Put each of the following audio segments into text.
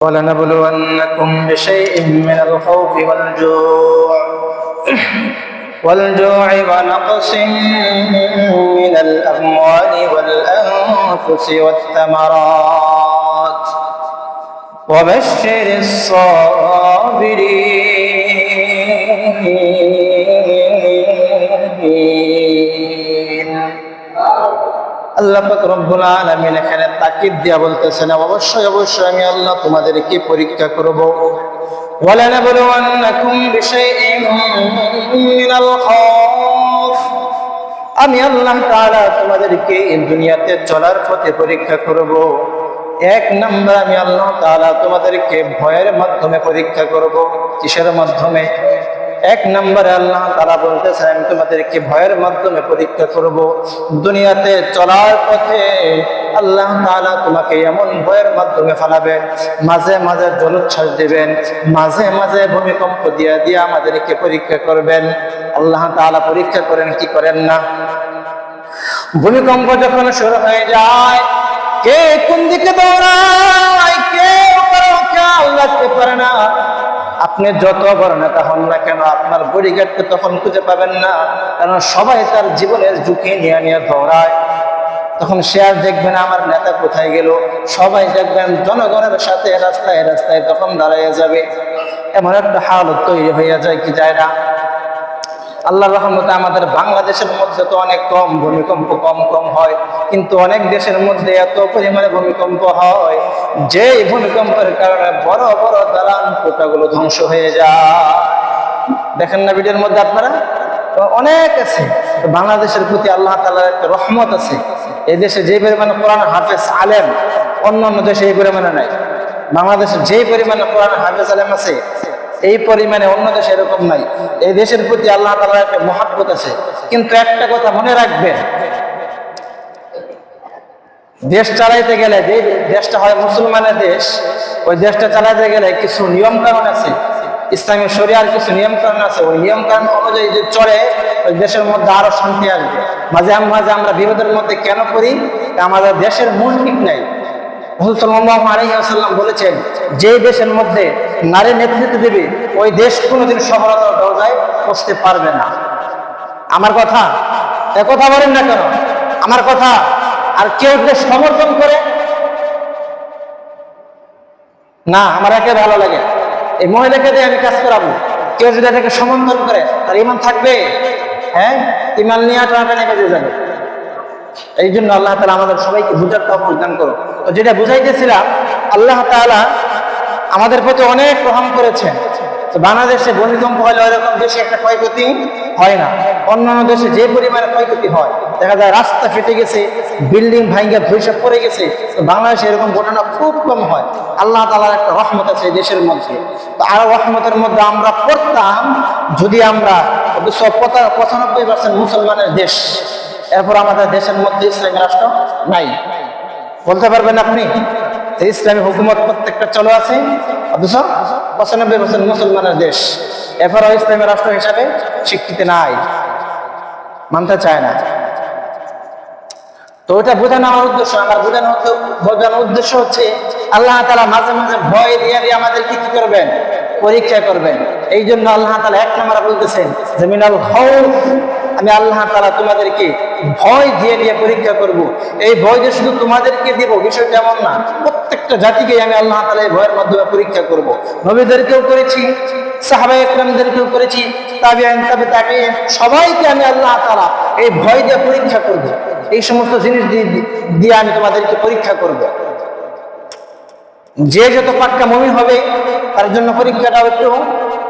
ولنبلونكم بشيء من الخوف والجوع ونقص من الأموال والأنفس والثمرات وبشر الصابرين আল্লাহ পাক রব্বুল আলামিন এখানে তাকিদ দিয়া বলতেছেন, অবশ্যই অবশ্যই আমি আল্লাহ তোমাদেরকে পরীক্ষা করব। ওয়ালানাবলুওয়ান্নাকুম বিশাইইন মিনাল খাউফ, আমি আল্লাহ তাআলা তোমাদেরকে এই দুনিয়াতে চলার পথে পরীক্ষা করব। এক নম্বর আমি আল্লাহ তাআলা তোমাদেরকে ভয়ের মাধ্যমে পরীক্ষা করব। কিসের মাধ্যমে? এক নম্বরে আল্লাহ তাআলা বলতেছেন, আমি তোমাদেরকে ভয়ের মাধ্যমে পরীক্ষা করব। দুনিয়াতে চলার পথে আল্লাহ তাআলা তোমাকে এমন ভয়ের মাধ্যমে ফেলাবেন, মাঝে মাঝে জলোচ্ছ্বাস দিবেন, মাঝে মাঝে ভূমিকম্প দিয়ে দিয়ে আমাদেরকে পরীক্ষা করবেন। আল্লাহ তাআলা পরীক্ষা করেন কি করেন না? ভূমিকম্প যখন শুরু হয়ে যায়, কে কোন দিকে দৌড়ায়, কে উপরে খেয়াল রাখতে পারে না। আপনি যত বড় নেতা হন না কেন, আপনার বডিগার্ডকে তখন খুঁজে পাবেন না, কারণ সবাই তার জীবনের ঝুঁকি নিয়ে নিয়ে দৌড়ায়। তখন সে আর দেখবেন আমার নেতা কোথায় গেল, সবাই দেখবেন জনগণের সাথে রাস্তায় রাস্তায় তখন দাঁড়াইয়া যাবে। এমন একটা হালত তৈরি হইয়া যায় কি যায় না? আল্লাহর রহমতে আমাদের বাংলাদেশের মধ্যে তো অনেক কম ভূমিকম্প কম হয়, কিন্তু অনেক দেশের মধ্যে এত পরিমাণে ভূমিকম্প হয় যে ভূমিকম্পের কারণে বড় বড় দালান কোঠাগুলো ধ্বংস হয়ে যায়। দেখেন না ভিডিওর মধ্যে আপনারা? অনেক আছে। বাংলাদেশের প্রতি আল্লাহ তাআলার একটা রহমত আছে। এই দেশে যে পরিমাণে কোরআন হাফেজ আলেম অন্য অন্য দেশে এই পরিমাণে নাই। বাংলাদেশে যে পরিমাণে কোরআন হাফেজ আলেম আছে এই পরিমাণে অন্য দেশে এরকম নাই। এই দেশের প্রতি আল্লাহ তাআলার একটা মহব্বত আছে। কিন্তু একটা কথা মনে রাখবেন, দেশ চালাইতে গেলে, যে দেশটা হয় মুসলমানের দেশ, ওই দেশটা চালাইতে গেলে কিছু নিয়ম কানুন আছে, ইসলামী শরিয়ার কিছু নিয়ম কানুন আছে। ওই নিয়ম কানুন অনুযায়ী যে চলে, ওই দেশের মধ্যে আরো শান্তি আসবে। মাঝে মাঝে আমরা বিপদের মধ্যে কেন পড়ি? আমাদের দেশের মন ঠিক নাই। রাসূল সাল্লাল্লাহু আলাইহি ওয়াসাল্লাম বলেছেন, যে দেশের মধ্যে নারী নেতৃত্ব দেবে ওই দেশ কোনোদিন সফলতার দরজায় পৌঁছতে পারবে না। আমার কথা কথা বলেন না কেন? আমার কথা। আর কেউ যদি সমর্থন করে, না আমার একে ভালো লাগে, এই মহিলাকে দিয়ে আমি কাজ করাবো, কেউ যদি এটাকে সমর্থন করে তার ইমান থাকবে? হ্যাঁ, ইমান নিয়ে টানাটানি বেজে যাবে। এই জন্য আল্লাহ তাআলা আমাদের সবাইকে বুঝার তৌফিক দান করুন। তো যেটা বুঝাইতেছিলাম, আল্লাহ তাআলা আমাদের প্রতি অনেক রহম করেছেন। তো বাংলাদেশে ভূমিকম্প হলে ওইরকম বেশি একটা ক্ষয়ক্ষতি হয় না। অন্যান্য দেশে যে পরিমাণে ক্ষয়ক্ষতি হয়, দেখা যায় রাস্তা ফেটে গেছে, বিল্ডিং ভাঙে ধসে পড়ে গেছে। তো বাংলাদেশে এরকম ঘটনা খুব কম হয়। আল্লাহ তাআলার একটা রহমত আছে এই দেশের মধ্যে। তো আর রহমতের মধ্যে আমরা পড়তাম, যদি আমরা 95% মুসলমানের দেশ, এরপর আমাদের দেশের মধ্যে ইসলামী রাষ্ট্র নাই। বলতে পারবেন আপনি ইসলামী হুকুমত প্রত্যেকটা চালু আছে, অথচ 95% মুসলমানের দেশ, এরপরও ইসলামী রাষ্ট্র হিসাবে স্বীকৃতি নাই, মানতে চায় না। তো ওটা বোঝানো আমার উদ্দেশ্য। আমার বোঝানোর উদ্দেশ্য হচ্ছে আল্লাহ তাআলা মাঝে মাঝে ভয় দিয়ে দিয়ে আমাদেরকে কি করবেন? পরীক্ষা করবেন। এই জন্য আল্লাহ তাআলা এক নম্বরে বলতেছেন যে মিনাল খাউফ, আমি আল্লাহ তাআলা তোমাদেরকে ভয় দিয়ে দিয়ে পরীক্ষা করব। এই ভয় যে শুধু তোমাদেরকে দিব বিষয়টা এমন না, প্রত্যেকটা জাতিকে আমি আল্লাহ তাআলা এই ভয়ের মাধ্যমে পরীক্ষা করব। নবীদেরকেও করেছি, সাহাবায়ে কেরামদেরকেও করেছি, তাবিঈন, তাবিঈন, সবাইকে আমি আল্লাহ তাআলা এই ভয় দিয়ে পরীক্ষা করব। এই সমস্ত জিনিস দিয়ে আমি তোমাদেরকে পরীক্ষা করব। যে যত পাক্কা মুমিন হবে তার জন্য পরীক্ষাটাও একটু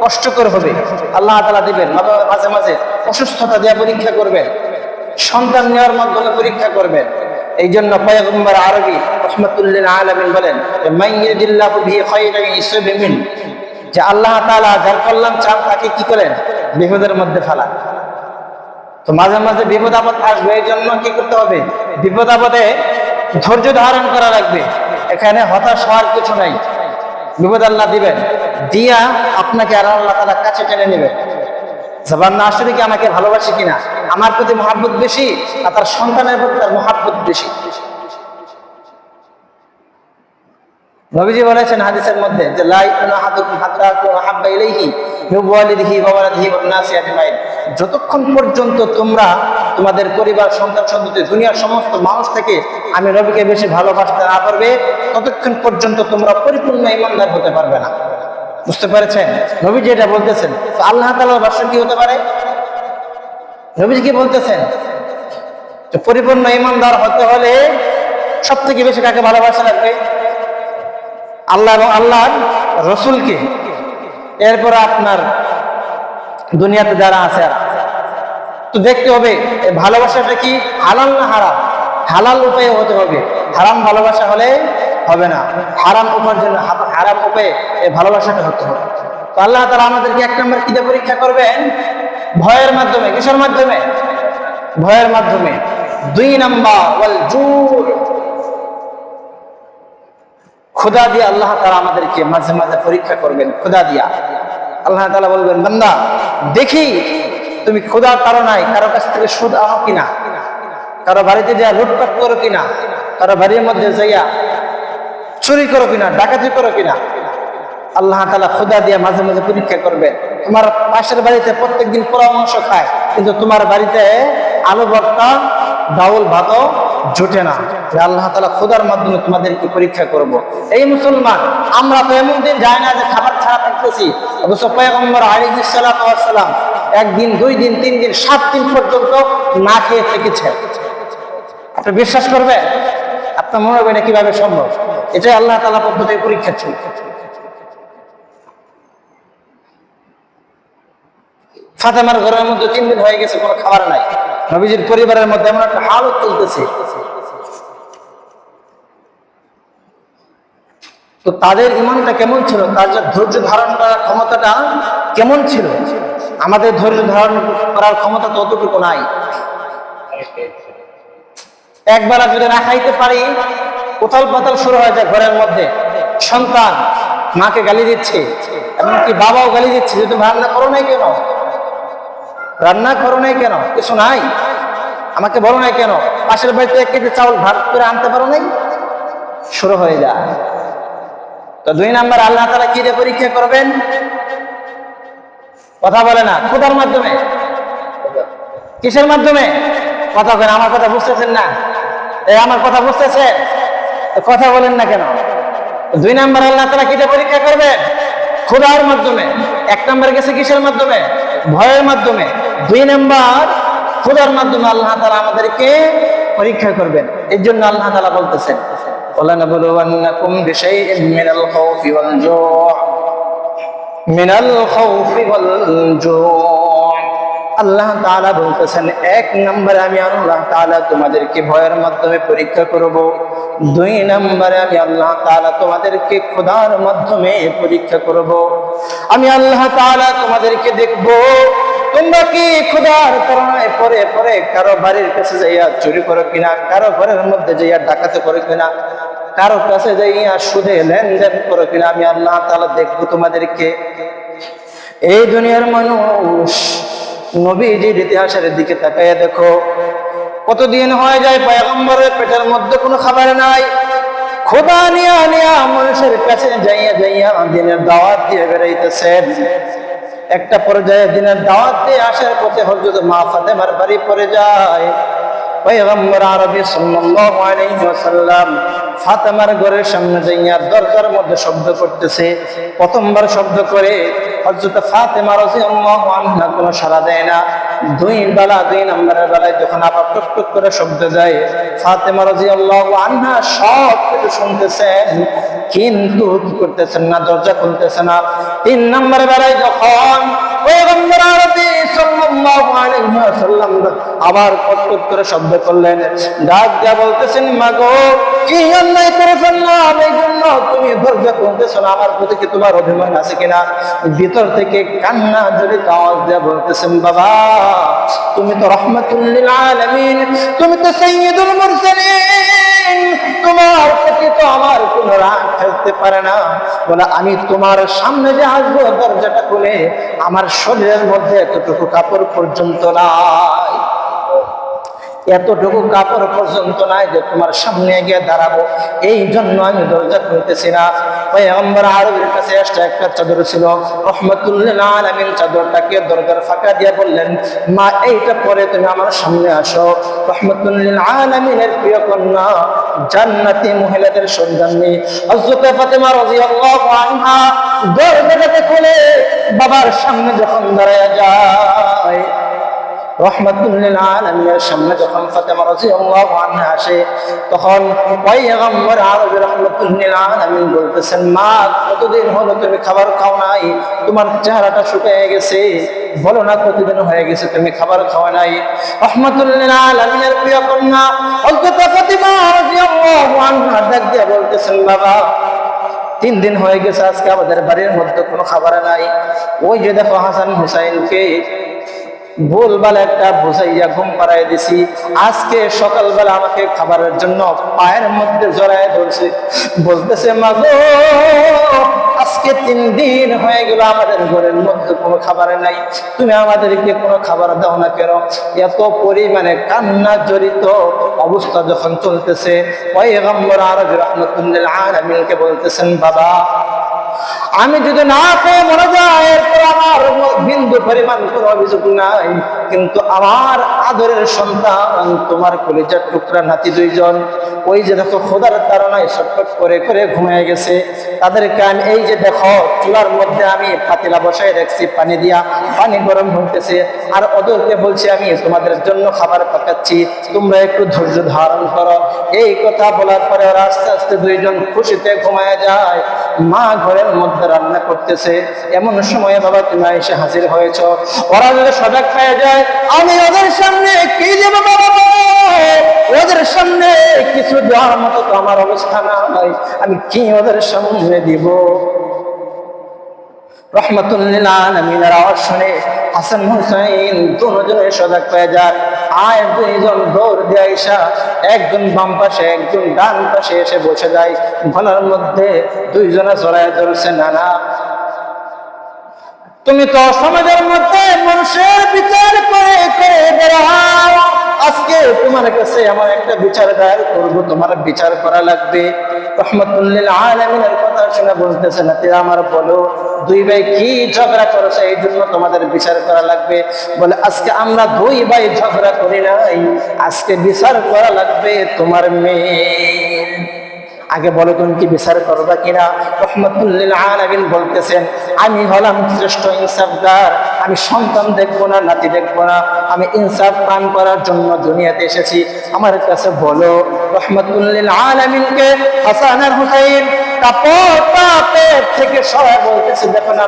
কষ্টকর হবে। আল্লাহ তাআলা দিবেন, মাঝে মাঝে অসুস্থতা দিয়ে পরীক্ষা করবেন, সন্তান নেওয়ার মাধ্যমে পরীক্ষা করবেন। এই জন্য পয়গম্বর আরবি রাহমাতুল লিল আলামিন বলেন, মাইয়ুরিদিল্লাহু বিহি খায়রান ইউসিব মিন, যে আল্লাহ তাআলা যার কল্যাণ চান তাকে কি করেন? বিপদের মধ্যে ফেলান। তো মাঝে মাঝে বিপদ আপদ আসবে, এই জন্য কি করতে হবে? বিপদ আপদে ধৈর্য ধারণ করা লাগবে। এখানে হতাশ হওয়ার কিছু নাই। বিপদ আল্লাহ দিবেন, দিয়া আপনাকে আর আল্লাহ তাআলা কাছে টেনে নেবেন। জবান না আসলে কি আমাকে ভালোবাসে কিনা, আমার প্রতি মহব্বত বেশি আর তার সন্তানের প্রতি তার মহব্বত বেশি। নবীজি বলেছেন হাদিসের মধ্যে যে লা ইউমিনু আহাদুকুম হাত্তা আকুনা হাব্বা ইলাইহি মিন ওয়ালিদিহি ওয়া ওয়ালাদিহি ওয়ান নাসি আজমাইন। যতক্ষণ পর্যন্ত তোমরা তোমাদের পরিবার, সন্তান সন্ততি, দুনিয়ার সমস্ত মানুষ থেকে আমি নবীকে বেশি ভালোবাসতে না পারবে, ততক্ষণ পর্যন্ত তোমরা পরিপূর্ণ ঈমানদার হতে পারবে না। বুঝতে পেরেছেন? নবীজি এটা বলতেছেন। তো আল্লাহ তাআলার ভাষা কি হতে পারে? নবীজি কি বলতেছেন? যে পরিপূর্ণ ঈমানদার হতে হলে সব থেকে বেশি কাকে ভালোবাসা লাগবে? আল্লাহ এবং আল্লাহর রসুলকে। এরপর আপনার দুনিয়াতে যারা আছে তো দেখতে হবে এই ভালোবাসাটা কি হালাল না হারাম। হালাল উপায়ে হতে হবে, হারাম ভালোবাসা হলে হবে না। হারাম উপার্জন, হারাম উপায়ে এই ভালোবাসাটা হতে হবে। তো আল্লাহ তাআলা আমাদেরকে এক নম্বর কি দিয়ে পরীক্ষা করবেন? ভয়ের মাধ্যমে। কিসের মাধ্যমে? ভয়ের মাধ্যমে। 2 নাম্বার ওয়াল জুর, ক্ষুধা দিয়ে আল্লাহ তাআলা আমাদেরকে মাঝে মাঝে পরীক্ষা করবেন। ক্ষুধা দিয়া আল্লাহ তাআলা বলবেন, বান্দা দেখি তুমি ক্ষুধার তাড়নায় কারো কাছ থেকে সুদ আনো কিনা, কারো বাড়িতে যা লুটপাট করো কিনা, কারো বাড়ির মধ্যে যাইয়া চুরি করো কিনা, ডাকাতি করো কিনা। আল্লাহ তাআলা ক্ষুধা দিয়ে মাঝে মাঝে পরীক্ষা করবেন। তোমার পাশের বাড়িতে প্রত্যেকদিন পোড়া মাংস খায়, কিন্তু তোমার বাড়িতে আলু ভর্তা, ডাউল ভাতও জোটে না। আল্লাহ তাআলা ক্ষুধার মাধ্যমে তোমাদেরকে পরীক্ষা করব। এই মুসলমান, আমরা তো এমন দিন যায় না যে খাবার ছাড়া থাকতেছি। অবশ্য পয়গম্বর আলাইহিস সালাতু ওয়াস সালাম 1 দিন, 2 দিন, 3 দিন, 7 দিন পর্যন্ত না খেয়ে থেকেছেন। আপনি বিশ্বাস করবেন? আপনার মনে হবে না কিভাবে সম্ভব? এটাই আল্লাহ তাআলা পক্ষ থেকে পরীক্ষা ছিল। ফাতেমার ঘরের মধ্যে 3 দিন হয়ে গেছে, কোনো খাবার নাই। নবীজির পরিবারের মধ্যে এমন একটা হালত চলতেছে। তো তাদের ঈমানটা কেমন ছিল? তাদের ধৈর্য ধারণ করার ক্ষমতাটা কেমন ছিল? আমাদের ধৈর্য ধারণ করার ক্ষমতা তো অতটুকু নাই। একবার যদি না খাইতে পারি, উথাল পাতাল শুরু হয়ে যায় ঘরের মধ্যে। সন্তান মাকে গালি দিচ্ছে, এমনকি বাবাও গালি দিচ্ছে, যে তুমি রান্না করো নাই কেন? রান্না করো নাই কেন? কিছু নাই, আমাকে বলো নাই কেন? পাশের বাড়িতে 1 কেজি চাউল ভাত করে আনতে পারো নাই? শুরু হয়ে যায়। তো 2 নাম্বার আল্লাহ তাআলা কি দিয়ে পরীক্ষা করবেন? কথা বলে না। ক্ষুধার মাধ্যমে। কিসের মাধ্যমে? কথা বলেন। আমার কথা বুঝতেছেন না? আমার কথা বুঝতেছেন? কথা বলেন না কেন? 2 নাম্বার আল্লাহ তাআলা কি দিয়ে পরীক্ষা করবেন? ক্ষুধার মাধ্যমে। 1 নাম্বার গেছে কিসের মাধ্যমে? ভয়ের মাধ্যমে। 2 নাম্বার ক্ষুধার মাধ্যমে আল্লাহ তাআলা আমাদেরকে পরীক্ষা করবেন। এই জন্য আল্লাহ তাআলা বলতেছেন, ওয়ালানাবলুওয়ান্নাকুম বিশাইইন মিনাল খাউফি ওয়াল জুউ, মিনাল খাউফি ওয়াল জুউ। আল্লাহ তাআলা বলতেছেন, 1 নম্বরে আমি আল্লাহ তাআলা তোমাদেরকে ভয়ের মাধ্যমে পরীক্ষা করব। 2 নম্বরে আমি আল্লাহ তাআলা তোমাদেরকে ক্ষুধার মাধ্যমে পরীক্ষা করব। আমি আল্লাহ তাআলা তোমাদেরকে দেখব তোমরা কি ক্ষুধার কারণে পরে পরে কারো বাড়ির কাছে যাইয়া চুরি করো কিনা, কারো ঘরের মধ্যে যাইয়া ডাকাতি করো কিনা, কারো কাছে যাইয়া সুদে লেনদেন করো কিনা। আমি আল্লাহ তাআলা দেখবো তোমাদেরকে। এই দুনিয়ার মানুষ, নবীজির ইতিহাসের দিকে তাকাইয়া দেখো, কতদিন হয়ে যায় পয়গম্বরের পেটের মধ্যে কোনো খাবার নাই। খোদা নিয়া নিয়া মানুষের কাছে যাইয়া যাইয়া দিনের দাওয়াত দিয়ে বেড়াইতেছেন। একটা পর্যায়ে দিনের দাওয়াত দিয়ে আসার পথে হযরত মা ফাতেমার বাড়ি পড়ে যায়। পয়গম্বর আরবি সাল্লাল্লাহু আলাইহি ওয়াসাল্লাম ফাতেমার ঘরের সামনে যাইয়া দরজার মধ্যে শব্দ করতেছে। প্রথমবার শব্দ করে হযরত ফাতেমা রাদিয়াল্লাহু আনহা কোনো সাড়া দেয় না। 2 নম্বরের বেলায় যখন আবার টুক টুক করে শব্দ দেয়, ফাতেমা রাদিয়াল্লাহু আনহা সব কিছু শুনতেছেন, কিন্তু কি করতেছেন না, দরজা খুলতেছে না। 3 নম্বরের বেলায় যখন পয়গম্বর আরবি সাল্লাল্লাহু আলাইহি ওয়াসাল্লাম আবার টুক টুক করে শব্দ করলেন, ডাক দিয়া বলতেছেন, মাগো কি অন্যায় করেছেন না, এই জন্য তুমি দরজা খুলতেছ না, আমার প্রতি কি তোমার অভিমান আছে কিনা? ভিতর থেকে কান্না জড়িত আওয়াজ দিয়া বলতেছেন, বাবা তুমি তো রাহমাতুল লিল আলামিন, তুমি তো সাইয়্যিদুল মুরসালিন, তোমার প্রতি তো আমার কোনো রাগ থাকতে পারে না। বলে আমি তোমার সামনে যে আসবো, দরজাটা খুলে আমার শরীরের মধ্যে এতটুকু কাপড় পর্যন্ত নাই। এতটুকু কাপড় পর্যন্ত নাই যে তোমার সামনে গিয়ে দাঁড়াবো, এই জন্য আমি দরজা খুলতেছি না। পয়গম্বর আরবের কাছে একটা চাদর ছিল রাহমাতুল লিল আলামিন, চাদরটাকে দরজার ফাঁকা দিয়ে বললেন, মা এইটা পরে তুমি আমার সামনে আসো। রাহমাতুল লিল আলামিনের প্রিয় কন্যা জান্নাতি মহিলাদের সন্ধানে হযরত ফাতেমা রাদিয়াল্লাহু আনহা দরজাটাকে খুলে বাবার সামনে যখন দাঁড়ায় যায়, রাহমাতুল লিল আলামিনের সামনে যখন ফাতেমা রাদিয়াল্লাহু আনহা আসে, তখন পয়গম্বর আরবি রাহমাতুল লিল আলামিন বলতেছেন, মা কতদিন হলো তুমি খাবার খাও নাই, তোমার চেহারাটা শুকিয়ে গেছে, বলো না কতদিন হয়ে গেছে তুমি খাবার খাওয়া নাই। রাহমাতুল লিল আলামিনের প্রিয় কন্যা হযরত ফাতেমা রাদিয়াল্লাহু আনহা ডাক দিয়ে বলতেছেন, বাবা 3 দিন হয়ে গেছে আজকে আমাদের বাড়ির মধ্যে কোনো খাবার নাই। ওই যে দেখো হাসান হুসাইনকে ভুলভাল একটা বুঝাইয়া ঘুম পাড়াই দিছি, আজকে সকালবেলা আমাকে খাবারের জন্য পায়ের মধ্যে জড়ায় ধরছে, বলতেছে, মা গো আজকে 3 দিন হয়ে গেল আমাদের ঘরের মধ্যে কোনো খাবার নাই, তুমি আমাদেরকে কোনো খাবার দাও না কেন? এত পরিমাণে কান্না জড়িত অবস্থা যখন চলতেছে, পয়গম্বর আরবি রাহমাতুল লিল আলামিনকে বলতেছেন, বাবা আমি যদি না পেয়ে মরে যাই এরপর আমার বিন্দু পরিমাণ কোনো অভিযোগ নাই, কিন্তু আমার আদরের সন্তান তোমার কলিজার টুকরা নাতি 2 জন ওই যে দেখো খোদার তাড়নায় ছটফট করে করে ঘুমিয়ে গেছে, তাদেরকে আমি এই যে দেখো চুলার মধ্যে আমি পাতিলা বসায় রাখছি, পানি দিয়া পানি গরম হইতেছে, আর ওদেরকে বলছি আমি তোমাদের জন্য খাবার পাকাচ্ছি, তোমরা একটু ধৈর্য ধারণ করো। এই কথা বলার পরে ওরা আস্তে আস্তে 2 জন খুশিতে ঘুমায় যায়। মা ঘরের মধ্যে রান্না করতেছে, এমন সময়ে বাবা তুমি এসে হাজির হয়েছ। ওরা যদি সজাগ পেয়ে যায়, আমি ওদের সামনে কি দেব বাবা, ওদের সামনে কিছু দেওয়ার মতো তো আমার অবস্থা নাই, আমি কি ওদের সামনে দিব? রাহমাতুল লিল আলামিনের আওয়াজ শুনে হাসান হুসাইন দুজনে সজাগ পেয়ে যায়। আর 2 জন দৌড় দিয়ে আইসা একজন বাম পাশে একজন ডান পাশে এসে বসে যায়, গলার মধ্যে 2 জনে জড়ায় ধরছে, না তুমি তো সমাজের মধ্যে মানুষের বিচার করে করে বেড়াও, আজকে তোমার কাছে আমার একটা বিচার দায়ের করব, তোমার বিচার করা লাগবে। রাহমাতুল লিল আলামিনের কথা শুনে বলতেছে, না আমার বলো 2 ভাই কি ঝগড়া করেছে এই জন্য তোমাদের বিচার করা লাগবে? বলে আজকে আমরা 2 ভাই ঝগড়া করি নাই, আজকে বিচার করা লাগবে তোমার মেয়ে। আগে বলো তুমি কি বিচার করবা কিনা? রাহমাতুল লিল আলামিন বলতেছেন, আমি হলাম শ্রেষ্ঠ ইনসাফগার, আমি সন্তান দেখবো না, নাতি দেখবো না, আমি ইনসাফ কায়েম করার জন্য দুনিয়াতে এসেছি, আমার কাছে বলো। রাহমাতুল লিল আলামিনকে হাসান আর হুসাইন কাপড়টা পেট থেকে সরাই বলতেছে, দেখো না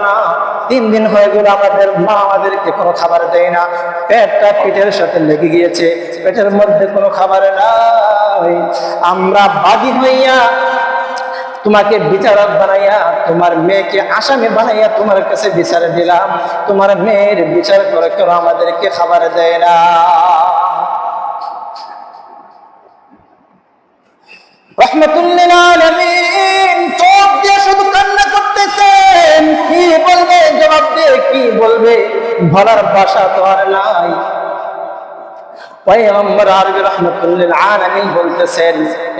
3 দিন হয়ে গেল আমাদের মা আমাদেরকে কোনো খাবার দেয় না, পেটটা পিঠের সাথে লেগে গিয়েছে, পেটের মধ্যে কোনো খাবার নাই, আমরা বাদী হইয়া তোমাকে বিচারক বানাইয়া তোমার মেয়েকে আসামি বানাইয়া তোমার কাছে বিচার দিলাম, তোমার মেয়ের বিচার করে কেন আমাদেরকে খাবার দেয় না? রাহমাতুল লিল আলামিন চোখ দিয়ে শুধু কান্না করতেছেন, কি বলবে, জবাব দিয়ে কি বলবে, বলার ভাষা তো আর নাই। পয়গম্বর আরবি রাহমাতুল লিল আলামিন বলতেছেন,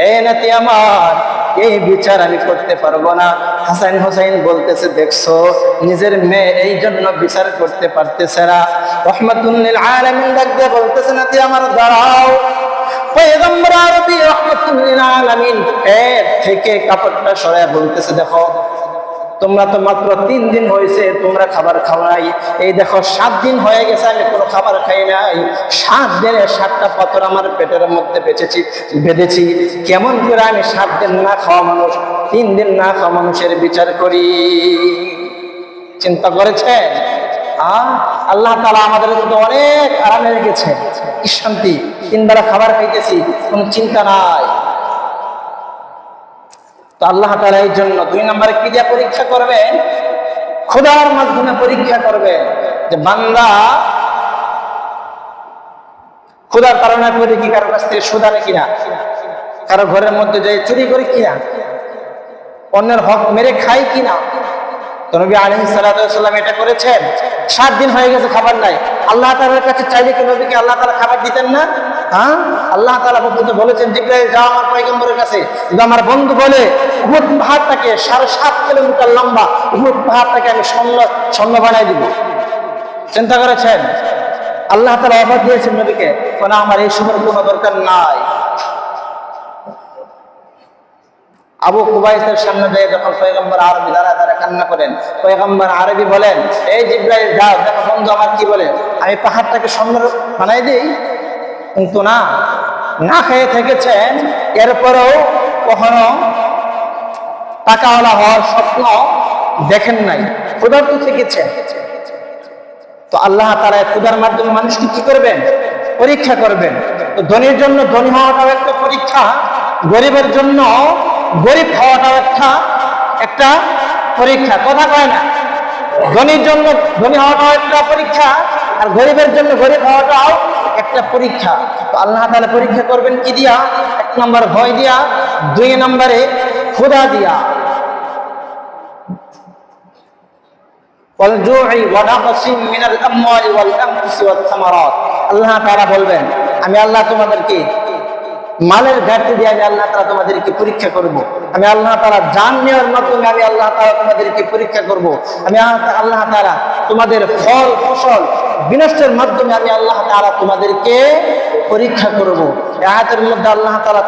এ নাতি আমার, এই বিচার আমি করতে পারবো না। হাসান হুসাইন বলতেছে, দেখছো নিজের মেয়ে এই জন্য বিচার করতে পারতেছে না। রাহমাতুল লিল আলামিন ডাক দিয়ে বলতেছে, নাতি আমার দাঁড়াও। পয়গম্বর আরবি রাহমাতুল লিল আলামিন পেট থেকে কাপড়টা সরায় বলতেছে, দেখো তোমরা তো মাত্র 3 দিন হয়েছে তোমরা খাবার খাও নাই, এই দেখো 7 দিন হয়ে গেছে আমি কোনো খাবার খাই নাই, 7 দিনে 7টা পাথর আমার পেটের মধ্যে বেঁধেছি, কেমন করে আমি 7 দিন না খাওয়া মানুষ 3 দিন না খাওয়া মানুষের বিচার করি? চিন্তা করেছেন? আল্লাহ তাআলা আমাদের কিন্তু অনেক আরামে রেখেছে, কি শান্তি, 3 বেলা খাবার খাইতেছি, কোনো চিন্তা নাই। তো আল্লাহ তাআলা এই জন্য 2 নম্বরে কি দিয়ে পরীক্ষা করবেন? খোদার মাধ্যমে পরীক্ষা করবেন যে বান্দা খোদার তাড়না করে কি কারো কাছ থেকে সুদ আনে কিনা, কারো ঘরের মধ্যে যাই চুরি করে কিনা, অন্যের হক মেরে খায় কিনা। তো নবী আলাইহিস সালাতু ওয়াস সালাম এটা করেছেন। 7 দিন হয়ে গেছে খাবার নাই, আল্লাহ তাআলার কাছে চাইলে কি নবীকে আল্লাহ তাআলা খাবার দিতেন না? হ্যাঁ, আল্লাহ তাআলা বলেছেন জিবরাইল যাও আমার পয়গম্বরের কাছে, যদি আমার বন্ধু বলে উহুদ পাহাড়টাকে 7.5 কিলোমিটার লম্বা, উহুদ পাহাড়টাকে আমি স্বর্ণ বানাই দিব। চিন্তা করেছেন? আল্লাহ তাআলা অফার দিয়েছেন নবীকে, কোন আমার এই সময়ের কোনো দরকার নাই। আবু কুবাইসের সামনে দিয়ে যখন পয়গম্বর আরবি দাঁড়া দাঁড়া কান্না করেন, পয়গম্বর আরবি বলেন, এই জিবরাইল যাও দেখো বন্ধু আমার কি বলে, আমি পাহাড়টাকে স্বর্ণ বানাই দিই? কিন্তু না খেয়ে থেকেছেন, এরপরেও কখনো টাকাওয়ালা হওয়ার স্বপ্ন দেখেন নাই, ক্ষুধার্ত থেকেছেন। তো আল্লাহ তাআলা ক্ষুধার মাধ্যমে মানুষকে কি করবেন? পরীক্ষা করবেন। তো ধনীর জন্য ধনী হওয়াটাও একটা পরীক্ষা, গরিবের জন্য গরিব হওয়াটাও একটা পরীক্ষা। কথা কয় না? ধনীর জন্য ধনী হওয়াটাও একটা পরীক্ষা, আর গরিবের জন্য গরিব হওয়াটাও একটা পরীক্ষা। তো আল্লাহ তাআলা পরীক্ষা করবেন কি দিয়া? 1 নম্বর ভয় দিয়া, 2 নম্বরে ক্ষুধা দিয়া। আল্লাহ তাআলা বলবেন, আমি আল্লাহ তোমাদেরকে মালের ঘাটতি দিয়ে আমি আল্লাহ তাআলা তোমাদেরকে পরীক্ষা করব। আমি আল্লাহ তাআলা জান নেওয়ার মাধ্যমে আমি আল্লাহ তাআলা তোমাদেরকে পরীক্ষা করব। আমি আল্লাহ তাআলা তোমাদের ফল ফসল বিনষ্টের মাধ্যমে আমি আল্লাহ তাআলা তোমাদেরকে পরীক্ষা করব। এই আয়াতের মধ্যে আল্লাহ তাআলা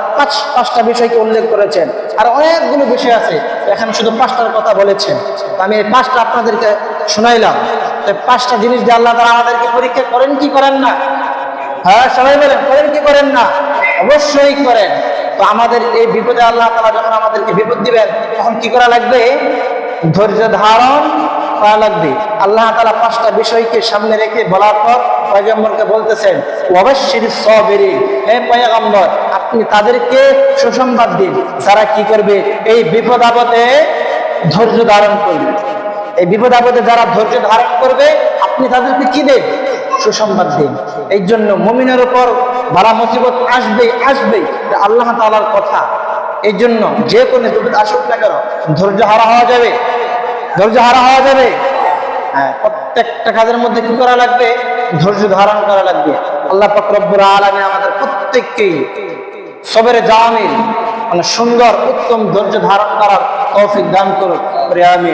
5টা বিষয়কে উল্লেখ করেছেন, আর অনেকগুলো বিষয় আছে, এখানে শুধু 5টার কথা বলেছেন। আমি এই 5টা আপনাদেরকে শোনাইলাম। 5টা জিনিস দিয়ে আল্লাহ তাআলা আমাদেরকে পরীক্ষা করেন কি করেন না? হ্যাঁ, সবাই বলেন, করেন কি করেন না? অবশ্যই করেন। তো আমাদের এই বিপদে আল্লাহ তাআলা যখন আমাদেরকে বিপদ দিবেন, তখন কি করা লাগবে? ধৈর্য ধারণ করা লাগবে। আল্লাহ তাআলা 5টা বিষয়কে সামনে রেখে বলার পর পয়গম্বরকে বলতেছেন, ওয়াবাশশিরিস সাবিরিন, হে পয়গম্বর আপনি তাদেরকে সুসংবাদ দিন যারা কি করবে? এই বিপদ আপদে ধৈর্য ধারণ করবে। এই বিপদ আপদে যারা ধৈর্য ধারণ করবে, আপনি তাদেরকে কি দেন? সুসংবাদ দিন। এই জন্য মুমিনের উপর বালা মুসিবত আসবে, আল্লাহ তাআলার কথা। এই জন্য যে কোনো বিপদ আসুক না কেন, ধৈর্য হারা হওয়া যাবে? হ্যাঁ, প্রত্যেকটা কাজের মধ্যে কি করা লাগবে? ধৈর্য ধারণ করা লাগবে। আল্লাহ পাক রব্বুল আলামিন আমাদের প্রত্যেককেই সবরে জামিল, মানে সুন্দর উত্তম ধৈর্য ধারণ করার তৌফিক দান করুন। আমিন।